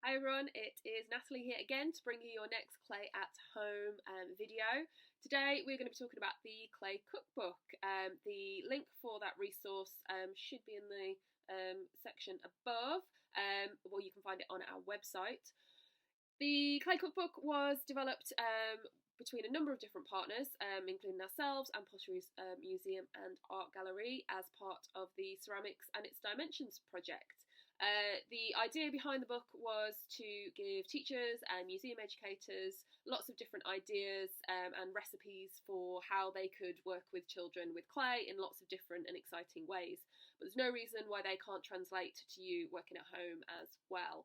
Hi everyone, it is Natalie here again to bring you your next Clay at Home video. Today we're going to be talking about the Clay Cookbook. The link for that resource should be in the section above, or you can find it on our website. The Clay Cookbook was developed between a number of different partners, including ourselves and Potteries Museum and Art Gallery, as part of the Ceramics and its Dimensions project. The idea behind the book was to give teachers and museum educators lots of different ideas and recipes for how they could work with children with clay in lots of different and exciting ways. But there's no reason why they can't translate to you working at home as well.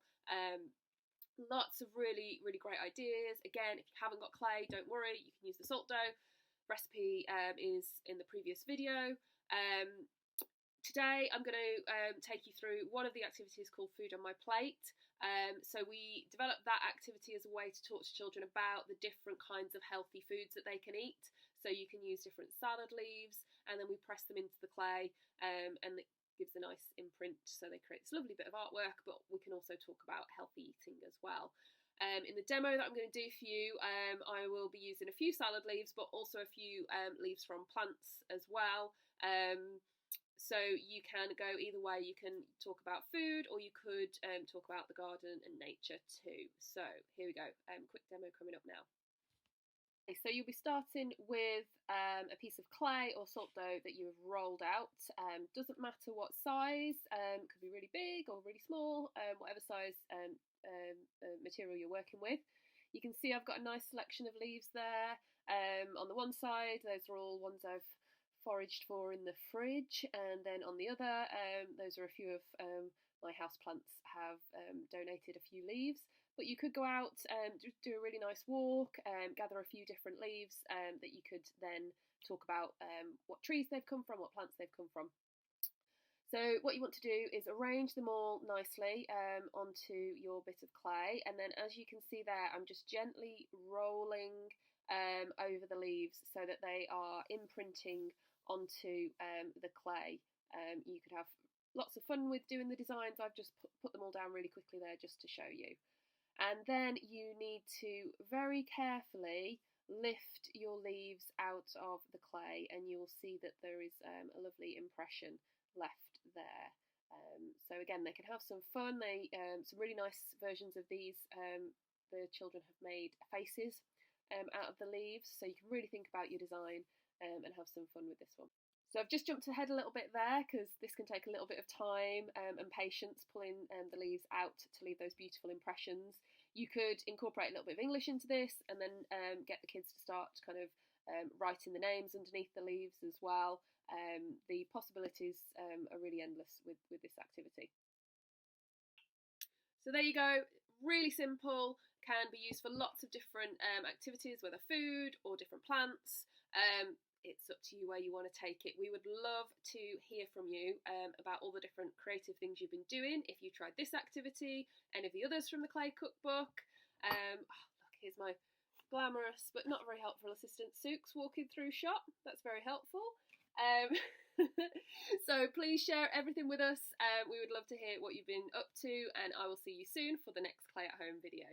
Lots of really great ideas. Again, if you haven't got clay, don't worry, you can use the salt dough. Recipe is in the previous video. Today I'm going to take you through one of the activities called Food on My Plate. So we developed that activity as a way to talk to children about the different kinds of healthy foods that they can eat. So you can use different salad leaves, and then we press them into the clay, and it gives a nice imprint, so they create this lovely bit of artwork. But we can also talk about healthy eating as well. In the demo that I'm going to do for you, I will be using a few salad leaves, but also a few leaves from plants as well. So you can go either way. You can talk about food, or you could talk about the garden and nature too. So here we go, quick demo coming up now. Okay, so you'll be starting with a piece of clay or salt dough that you have rolled out. Doesn't matter what size, could be really big or really small, whatever size material you're working with. You can see I've got a nice selection of leaves there. On the one side, those are all ones I've foraged for in the fridge, and then on the other, those are a few of my houseplants have donated a few leaves. But you could go out and do a really nice walk, gather a few different leaves that you could then talk about what trees they've come from, what plants they've come from. So what you want to do is arrange them all nicely onto your bit of clay, and then as you can see there, I'm just gently rolling over the leaves so that they are imprinting onto the clay. You could have lots of fun with doing the designs. I've just put them all down really quickly there just to show you. And then you need to very carefully lift your leaves out of the clay, and you'll see that there is a lovely impression left there. So again, they can have some fun. Some really nice versions of these. The children have made faces out of the leaves, so you can really think about your design and have some fun with this one. So I've just jumped ahead a little bit there because this can take a little bit of time and patience pulling the leaves out to leave those beautiful impressions. You could incorporate a little bit of English into this, and then get the kids to start kind of writing the names underneath the leaves as well. The possibilities are really endless with this activity. So there you go, really simple, can be used for lots of different activities, whether food or different plants. It's up to you where you want to take it. We would love to hear from you about all the different creative things you've been doing. If you tried this activity, any of the others from the Clay Cookbook. Look, here's my glamorous but not very helpful assistant Sooks walking through shop. That's very helpful. So please share everything with us. We would love to hear what you've been up to, and I will see you soon for the next Clay at Home video.